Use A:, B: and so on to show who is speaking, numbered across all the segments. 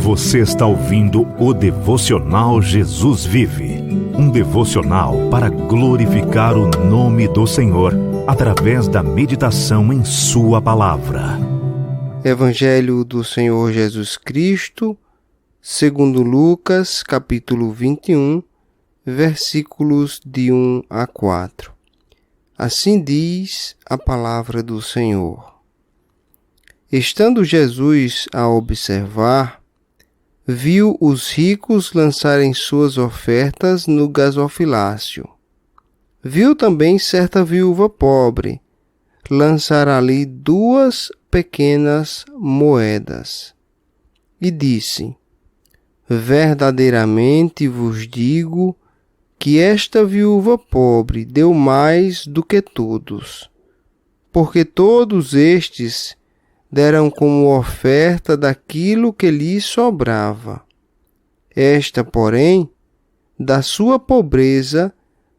A: Você está ouvindo o Devocional Jesus Vive, um devocional para glorificar o nome do Senhor, através da meditação em Sua Palavra.
B: Evangelho do Senhor Jesus Cristo, segundo Lucas, capítulo 21, versículos de 1 a 4. Assim diz a palavra do Senhor. Estando Jesus a observar, viu os ricos lançarem suas ofertas no gasofilácio. Viu também certa viúva pobre lançar ali 2 pequenas moedas. E disse: verdadeiramente vos digo que esta viúva pobre deu mais do que todos, porque todos estes deram como oferta daquilo que lhes sobrava. Esta, porém, da sua pobreza,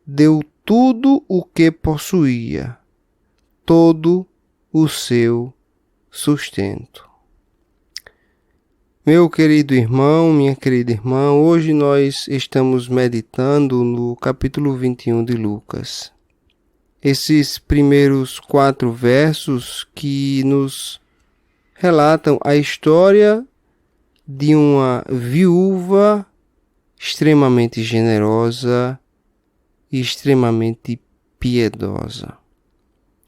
B: deu tudo o que possuía, todo o seu sustento. Meu querido irmão, minha querida irmã, hoje nós estamos meditando no capítulo 21 de Lucas. Esses primeiros 4 versos que nos relatam a história de uma viúva extremamente generosa e extremamente piedosa.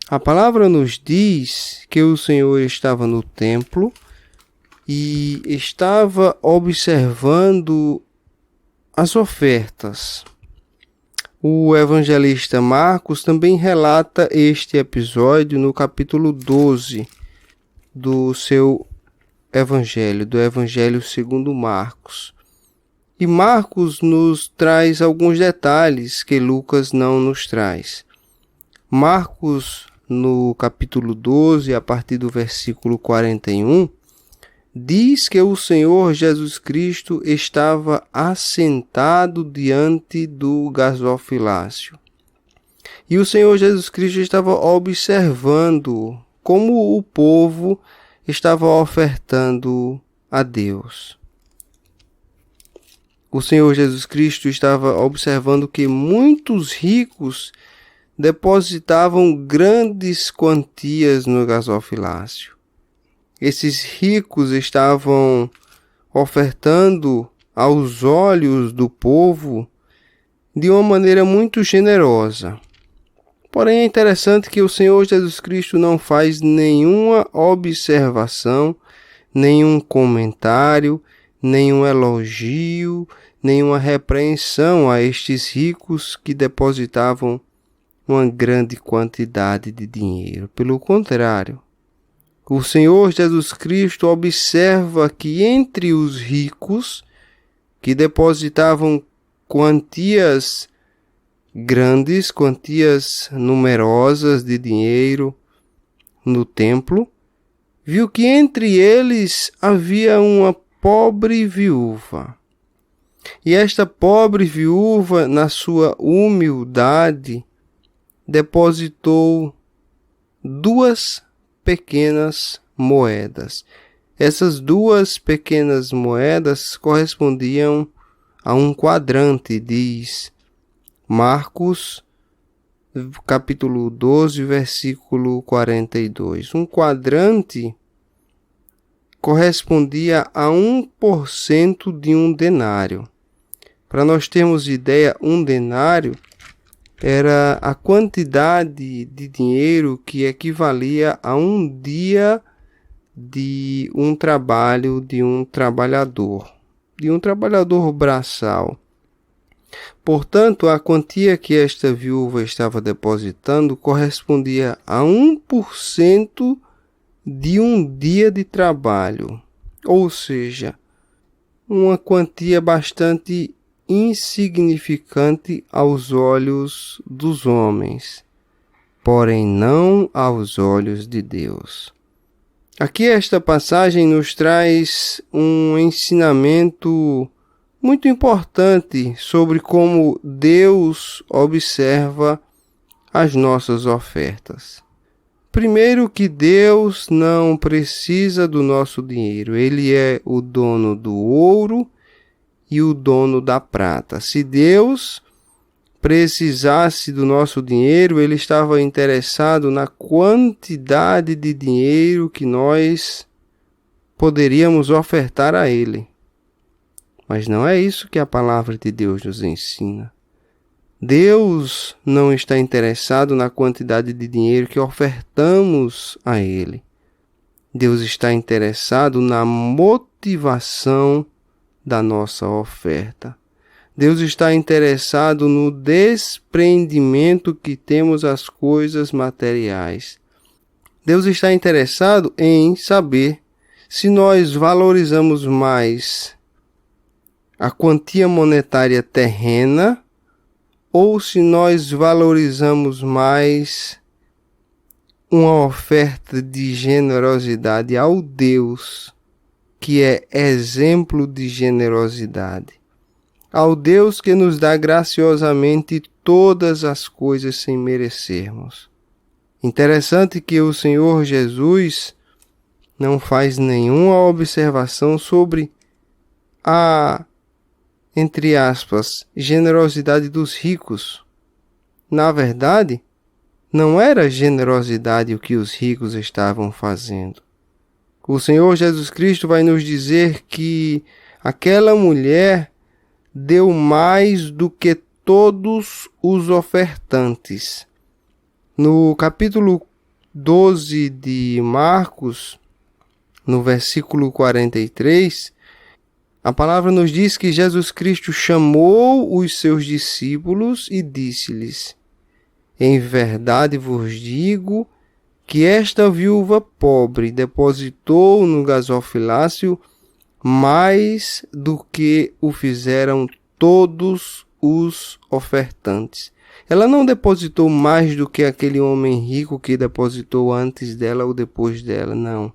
B: A palavra nos diz que o Senhor estava no templo e estava observando as ofertas. O evangelista Marcos também relata este episódio no capítulo 12 do seu evangelho, do evangelho segundo Marcos. E Marcos nos traz alguns detalhes que Lucas não nos traz. Marcos, no capítulo 12, a partir do versículo 41, diz que o Senhor Jesus Cristo estava assentado diante do gasofilácio. E o Senhor Jesus Cristo estava observando como o povo estava ofertando a Deus. O Senhor Jesus Cristo estava observando que muitos ricos depositavam grandes quantias no gasofilácio. Esses ricos estavam ofertando aos olhos do povo de uma maneira muito generosa. Porém, é interessante que o Senhor Jesus Cristo não faz nenhuma observação, nenhum comentário, nenhum elogio, nenhuma repreensão a estes ricos que depositavam uma grande quantidade de dinheiro. Pelo contrário, o Senhor Jesus Cristo observa que entre os ricos que depositavam quantias grandes, quantias numerosas de dinheiro no templo, viu que entre eles havia uma pobre viúva. E esta pobre viúva, na sua humildade, depositou 2 pequenas moedas. Essas 2 pequenas moedas correspondiam a um quadrante, diz Marcos, capítulo 12, versículo 42. Um quadrante correspondia a 1% de um denário. Para nós termos ideia, um denário era a quantidade de dinheiro que equivalia a um dia de um trabalho de um trabalhador braçal. Portanto, a quantia que esta viúva estava depositando correspondia a 1% de um dia de trabalho, ou seja, uma quantia bastante insignificante aos olhos dos homens, porém não aos olhos de Deus. Aqui esta passagem nos traz um ensinamento muito importante sobre como Deus observa as nossas ofertas. Primeiro, que Deus não precisa do nosso dinheiro. Ele é o dono do ouro e o dono da prata. Se Deus precisasse do nosso dinheiro, ele estava interessado na quantidade de dinheiro que nós poderíamos ofertar a ele. Mas não é isso que a palavra de Deus nos ensina. Deus não está interessado na quantidade de dinheiro que ofertamos a ele. Deus está interessado na motivação da nossa oferta. Deus está interessado no desprendimento que temos às coisas materiais. Deus está interessado em saber se nós valorizamos mais a quantia monetária terrena ou se nós valorizamos mais uma oferta de generosidade ao Deus que é exemplo de generosidade, ao Deus que nos dá graciosamente todas as coisas sem merecermos. Interessante que o Senhor Jesus não faz nenhuma observação sobre a, entre aspas, generosidade dos ricos. Na verdade, não era generosidade o que os ricos estavam fazendo. O Senhor Jesus Cristo vai nos dizer que aquela mulher deu mais do que todos os ofertantes. No capítulo 12 de Marcos, no versículo 43, a palavra nos diz que Jesus Cristo chamou os seus discípulos e disse-lhes: em verdade vos digo que esta viúva pobre depositou no gasofilácio mais do que o fizeram todos os ofertantes. Ela não depositou mais do que aquele homem rico que depositou antes dela ou depois dela, não.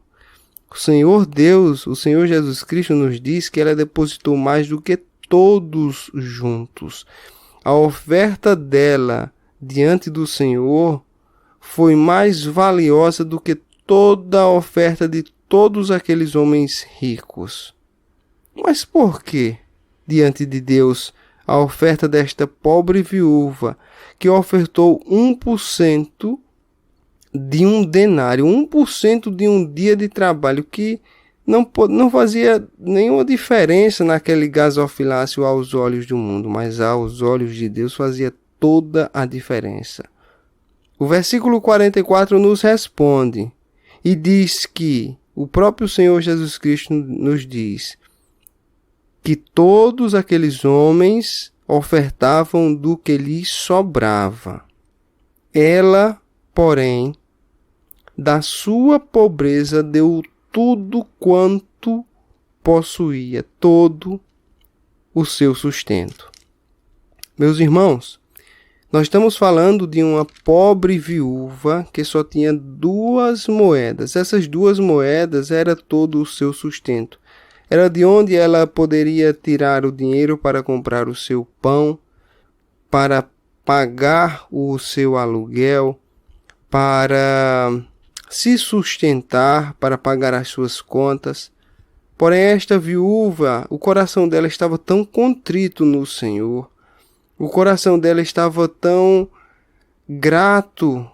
B: O Senhor Deus, o Senhor Jesus Cristo nos diz que ela depositou mais do que todos juntos. A oferta dela diante do Senhor foi mais valiosa do que toda a oferta de todos aqueles homens ricos. Mas por que, diante de Deus, a oferta desta pobre viúva, que ofertou 1% de um denário, 1% de um dia de trabalho, que não fazia nenhuma diferença naquele gasofilácio aos olhos do mundo, mas aos olhos de Deus fazia toda a diferença? O versículo 44 nos responde e diz que o próprio Senhor Jesus Cristo nos diz que todos aqueles homens ofertavam do que lhes sobrava. Ela, porém, da sua pobreza deu tudo quanto possuía, todo o seu sustento. Meus irmãos, nós estamos falando de uma pobre viúva que só tinha 2 moedas. Essas 2 moedas era todo o seu sustento. Era de onde ela poderia tirar o dinheiro para comprar o seu pão, para pagar o seu aluguel, para se sustentar, para pagar as suas contas. Porém, esta viúva, o coração dela estava tão contrito no Senhor, o coração dela estava tão grato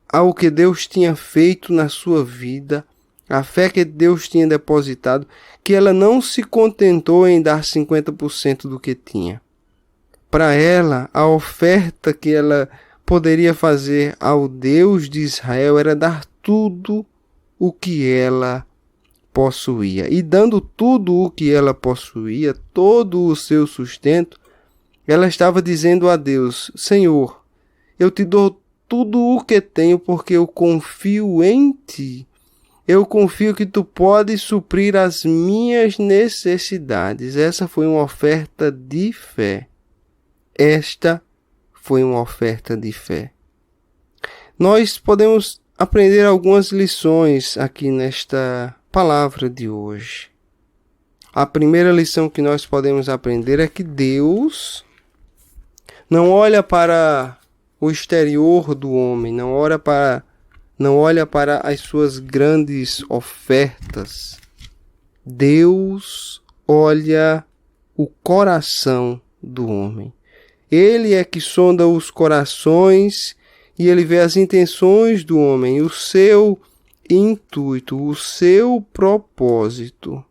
B: ao que Deus tinha feito na sua vida, a fé que Deus tinha depositado, que ela não se contentou em dar 50% do que tinha. Para ela, a oferta que ela poderia fazer ao Deus de Israel era dar tudo o que ela possuía. E dando tudo o que ela possuía, todo o seu sustento, ela estava dizendo a Deus: Senhor, eu te dou tudo o que tenho porque eu confio em Ti. Eu confio que Tu podes suprir as minhas necessidades. Essa foi uma oferta de fé. Esta foi uma oferta de fé. Nós podemos aprender algumas lições aqui nesta palavra de hoje. A primeira lição que nós podemos aprender é que Deus não olha para o exterior do homem, não olha para não olha para as suas grandes ofertas. Deus olha o coração do homem. Ele é que sonda os corações e ele vê as intenções do homem, o seu intuito, o seu propósito.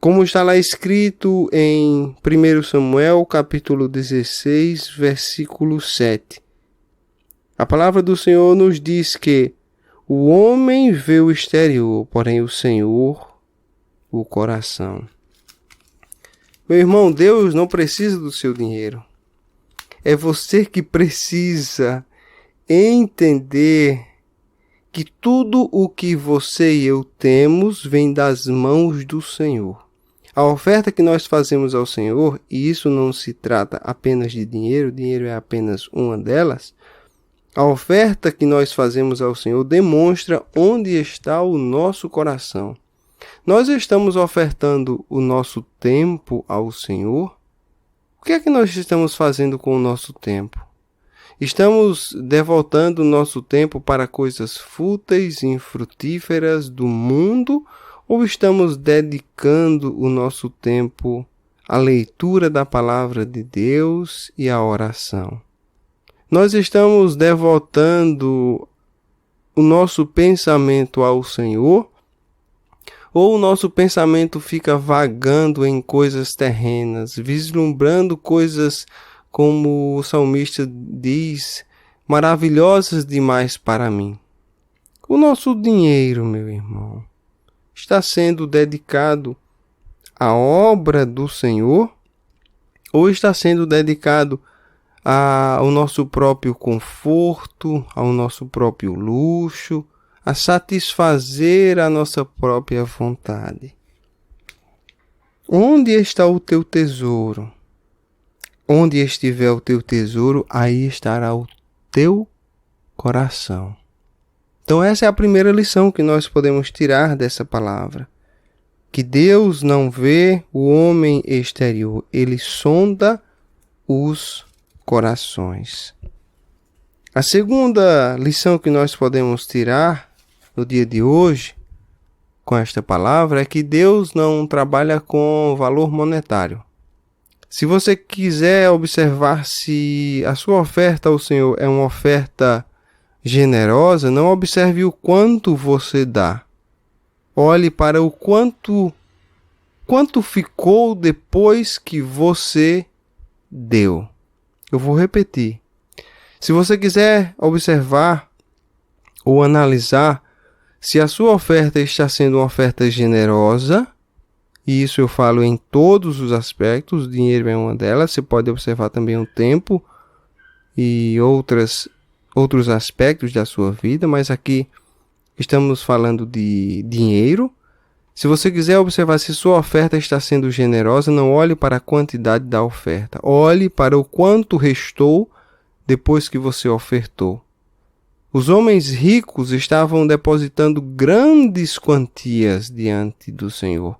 B: Como está lá escrito em 1 Samuel, capítulo 16, versículo 7. A palavra do Senhor nos diz que o homem vê o exterior, porém o Senhor o coração. Meu irmão, Deus não precisa do seu dinheiro. É você que precisa entender que tudo o que você e eu temos vem das mãos do Senhor. A oferta que nós fazemos ao Senhor, e isso não se trata apenas de dinheiro, dinheiro é apenas uma delas. A oferta que nós fazemos ao Senhor demonstra onde está o nosso coração. Nós estamos ofertando o nosso tempo ao Senhor. O que é que nós estamos fazendo com o nosso tempo? Estamos devotando o nosso tempo para coisas fúteis e infrutíferas do mundo ou estamos dedicando o nosso tempo à leitura da palavra de Deus e à oração? Nós estamos devotando o nosso pensamento ao Senhor ou o nosso pensamento fica vagando em coisas terrenas, vislumbrando coisas, como o salmista diz, maravilhosas demais para mim? O nosso dinheiro, meu irmão, está sendo dedicado à obra do Senhor ou está sendo dedicado ao nosso próprio conforto, ao nosso próprio luxo, a satisfazer a nossa própria vontade? Onde está o teu tesouro? Onde estiver o teu tesouro, aí estará o teu coração. Então essa é a primeira lição que nós podemos tirar dessa palavra. Que Deus não vê o homem exterior, Ele sonda os corações. A segunda lição que nós podemos tirar no dia de hoje com esta palavra é que Deus não trabalha com valor monetário. Se você quiser observar se a sua oferta ao Senhor é uma oferta generosa, não observe o quanto você dá. Olhe para o quanto ficou depois que você deu. Eu vou repetir. Se você quiser observar ou analisar se a sua oferta está sendo uma oferta generosa, e isso eu falo em todos os aspectos, o dinheiro é uma delas, você pode observar também o tempo e outros aspectos da sua vida, mas aqui estamos falando de dinheiro. Se você quiser observar se sua oferta está sendo generosa, não olhe para a quantidade da oferta, olhe para o quanto restou depois que você ofertou. Os homens ricos estavam depositando grandes quantias diante do Senhor,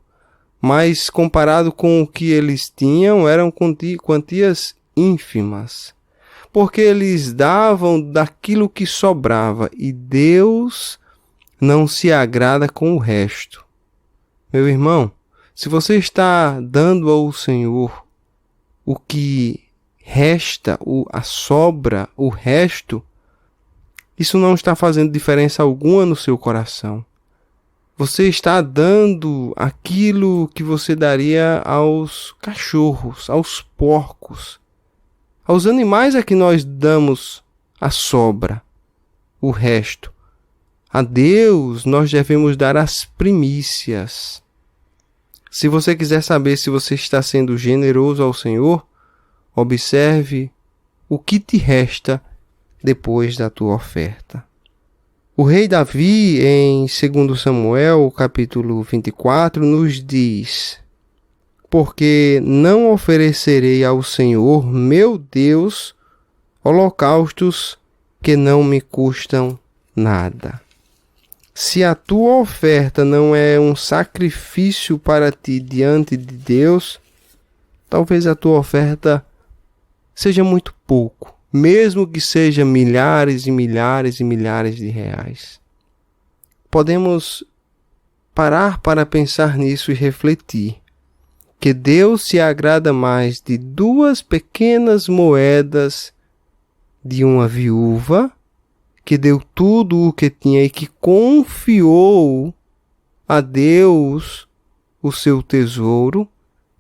B: mas comparado com o que eles tinham, eram quantias ínfimas, porque eles davam daquilo que sobrava e Deus não se agrada com o resto. Meu irmão, se você está dando ao Senhor o que resta, a sobra, o resto, isso não está fazendo diferença alguma no seu coração. Você está dando aquilo que você daria aos cachorros, aos porcos. Aos animais é que nós damos a sobra, o resto. A Deus nós devemos dar as primícias. Se você quiser saber se você está sendo generoso ao Senhor, observe o que te resta depois da tua oferta. O rei Davi, em 2 Samuel, capítulo 24, nos diz: porque não oferecerei ao Senhor, meu Deus, holocaustos que não me custam nada. Se a tua oferta não é um sacrifício para ti diante de Deus, talvez a tua oferta seja muito pouco mesmo que seja milhares e milhares e milhares de reais. Podemos parar para pensar nisso e refletir que Deus se agrada mais de 2 pequenas moedas de uma viúva que deu tudo o que tinha e que confiou a Deus o seu tesouro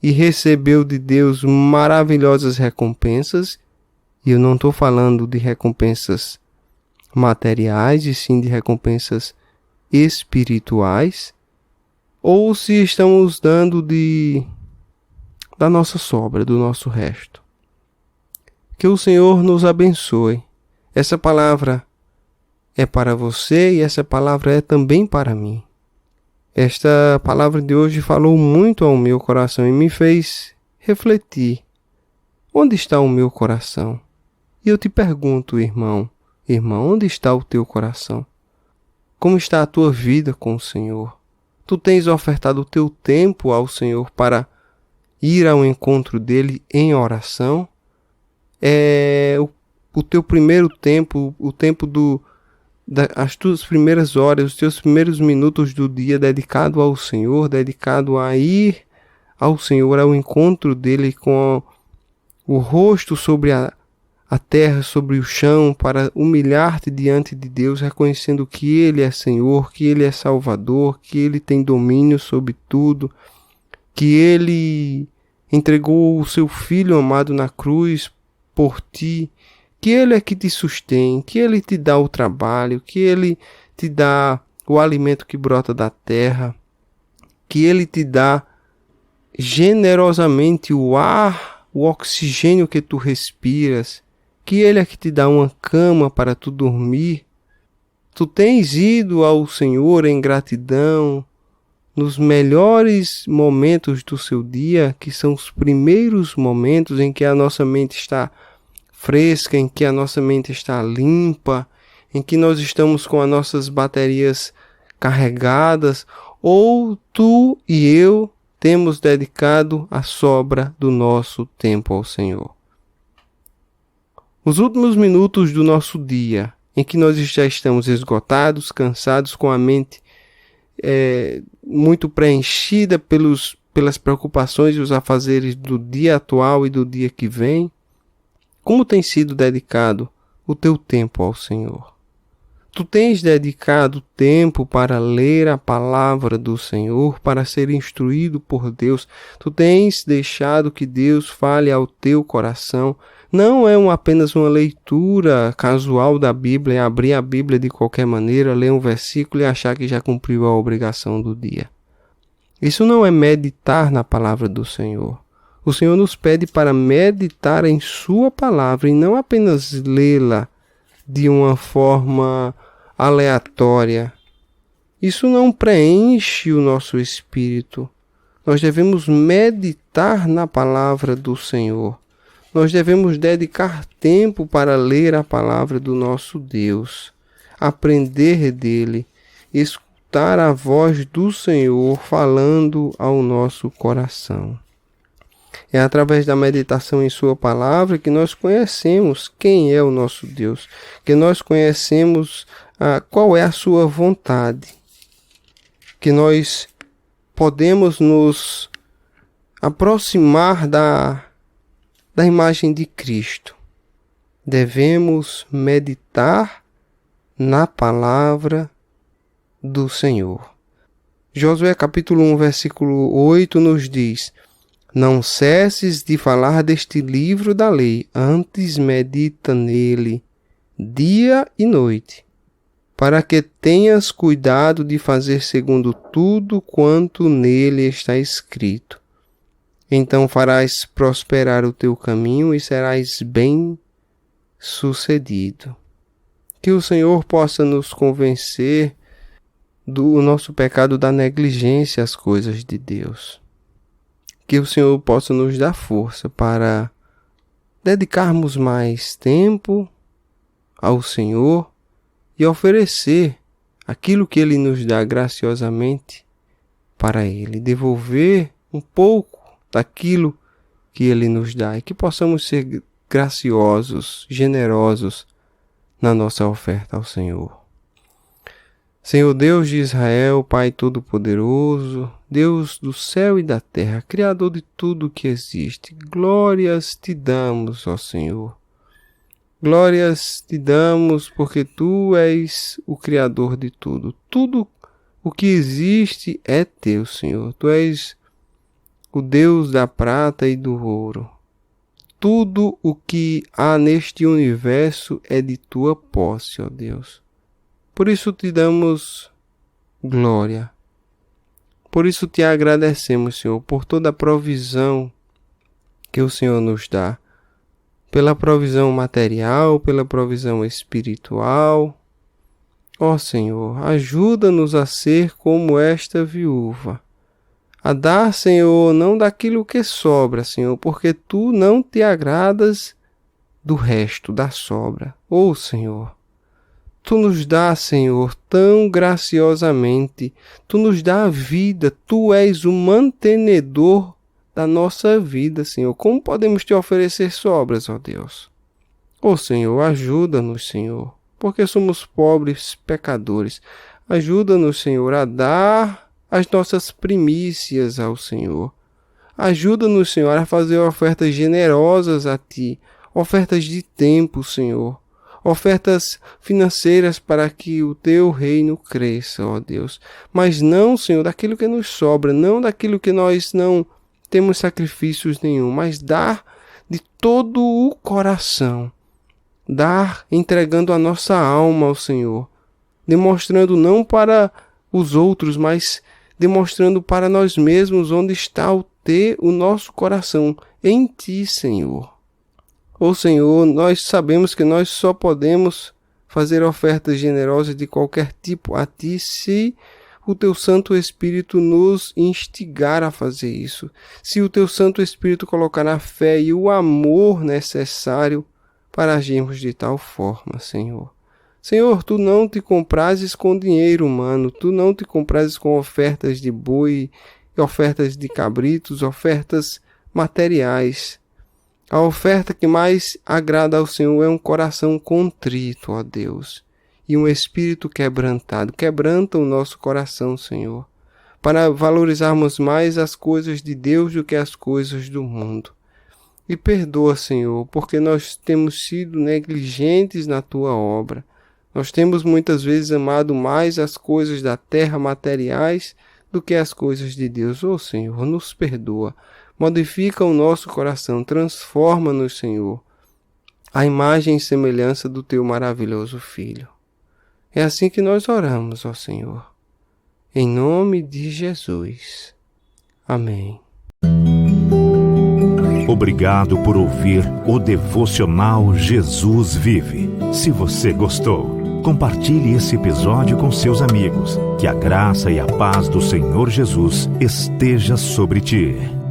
B: e recebeu de Deus maravilhosas recompensas. E eu não estou falando de recompensas materiais, e sim de recompensas espirituais, ou se estamos dando da nossa sobra, do nosso resto. Que o Senhor nos abençoe. Essa palavra é para você e essa palavra é também para mim. Esta palavra de hoje falou muito ao meu coração e me fez refletir. Onde está o meu coração? E eu te pergunto, irmão, onde está o teu coração? Como está a tua vida com o Senhor? Tu tens ofertado o teu tempo ao Senhor para ir ao encontro dele em oração? É o teu primeiro tempo, o tempo as tuas primeiras horas, os teus primeiros minutos do dia dedicado ao Senhor, dedicado a ir ao Senhor, ao encontro dele com o rosto sobre a terra, sobre o chão, para humilhar-te diante de Deus, reconhecendo que Ele é Senhor, que Ele é Salvador, que Ele tem domínio sobre tudo, que Ele entregou o seu Filho amado na cruz por ti, que Ele é que te sustém, que Ele te dá o trabalho, que Ele te dá o alimento que brota da terra, que Ele te dá generosamente o ar, o oxigênio que tu respiras, que Ele é que te dá uma cama para tu dormir. Tu tens ido ao Senhor em gratidão nos melhores momentos do seu dia, que são os primeiros momentos em que a nossa mente está fresca, em que a nossa mente está limpa, em que nós estamos com as nossas baterias carregadas, ou tu e eu temos dedicado a sobra do nosso tempo ao Senhor. Os últimos minutos do nosso dia, em que nós já estamos esgotados, cansados, com a mente muito preenchida pelas preocupações e os afazeres do dia atual e do dia que vem, como tem sido dedicado o teu tempo ao Senhor? Tu tens dedicado tempo para ler a palavra do Senhor, para ser instruído por Deus? Tu tens deixado que Deus fale ao teu coração? Não é apenas uma leitura casual da Bíblia, é abrir a Bíblia de qualquer maneira, ler um versículo e achar que já cumpriu a obrigação do dia. Isso não é meditar na palavra do Senhor. O Senhor nos pede para meditar em sua palavra e não apenas lê-la de uma forma aleatória. Isso não preenche o nosso espírito. Nós devemos meditar na palavra do Senhor. Nós devemos dedicar tempo para ler a palavra do nosso Deus, aprender dele, escutar a voz do Senhor falando ao nosso coração. É através da meditação em sua palavra que nós conhecemos quem é o nosso Deus, que nós conhecemos qual é a sua vontade, que nós podemos nos aproximar da imagem de Cristo. Devemos meditar na palavra do Senhor. Josué capítulo 1, versículo 8 nos diz: não cesses de falar deste livro da lei, antes medita nele dia e noite, para que tenhas cuidado de fazer segundo tudo quanto nele está escrito. Então farás prosperar o teu caminho e serás bem-sucedido. Que o Senhor possa nos convencer do nosso pecado da negligência às coisas de Deus. Que o Senhor possa nos dar força para dedicarmos mais tempo ao Senhor e oferecer aquilo que Ele nos dá graciosamente para Ele, devolver um pouco daquilo que Ele nos dá, e que possamos ser graciosos, generosos na nossa oferta ao Senhor. Senhor Deus de Israel, Pai Todo-Poderoso, Deus do céu e da terra, Criador de tudo que existe, glórias te damos, ó Senhor. Glórias te damos porque Tu és o Criador de tudo. Tudo o que existe é Teu, Senhor. Tu és o Deus da prata e do ouro. Tudo o que há neste universo é de Tua posse, ó Deus. Por isso te damos glória. Por isso te agradecemos, Senhor, por toda a provisão que o Senhor nos dá. Pela provisão material, pela provisão espiritual. Ó Senhor, ajuda-nos a ser como esta viúva. A dar, Senhor, não daquilo que sobra, Senhor, porque Tu não te agradas do resto, da sobra. Ó Senhor, Tu nos dá, Senhor, tão graciosamente. Tu nos dá a vida. Tu és o mantenedor da nossa vida, Senhor. Como podemos Te oferecer sobras, ó Deus? Ó Senhor, ajuda-nos, Senhor, porque somos pobres pecadores. Ajuda-nos, Senhor, a dar as nossas primícias ao Senhor. Ajuda-nos, Senhor, a fazer ofertas generosas a Ti. Ofertas de tempo, Senhor. Ofertas financeiras para que o Teu reino cresça, ó Deus. Mas não, Senhor, daquilo que nos sobra, não daquilo que nós não temos sacrifícios nenhum, mas dar de todo o coração. Dar entregando a nossa alma ao Senhor. Demonstrando não para os outros, mas demonstrando para nós mesmos onde está o nosso coração, em Ti, Senhor. Ó Senhor, nós sabemos que nós só podemos fazer ofertas generosas de qualquer tipo a Ti se o Teu Santo Espírito nos instigar a fazer isso. Se o Teu Santo Espírito colocar a fé e o amor necessário para agirmos de tal forma, Senhor. Senhor, Tu não te comprases com dinheiro humano, Tu não te comprases com ofertas de boi, ofertas de cabritos, ofertas materiais. A oferta que mais agrada ao Senhor é um coração contrito, ó Deus, e um espírito quebrantado. Quebranta o nosso coração, Senhor, para valorizarmos mais as coisas de Deus do que as coisas do mundo. E perdoa, Senhor, porque nós temos sido negligentes na Tua obra. Nós temos muitas vezes amado mais as coisas da terra materiais do que as coisas de Deus. Ó Senhor, nos perdoa. Modifica o nosso coração, transforma-nos, Senhor, a imagem e semelhança do Teu maravilhoso Filho. É assim que nós oramos, ó Senhor. Em nome de Jesus. Amém.
A: Obrigado por ouvir o Devocional Jesus Vive. Se você gostou, compartilhe esse episódio com seus amigos. Que a graça e a paz do Senhor Jesus esteja sobre ti.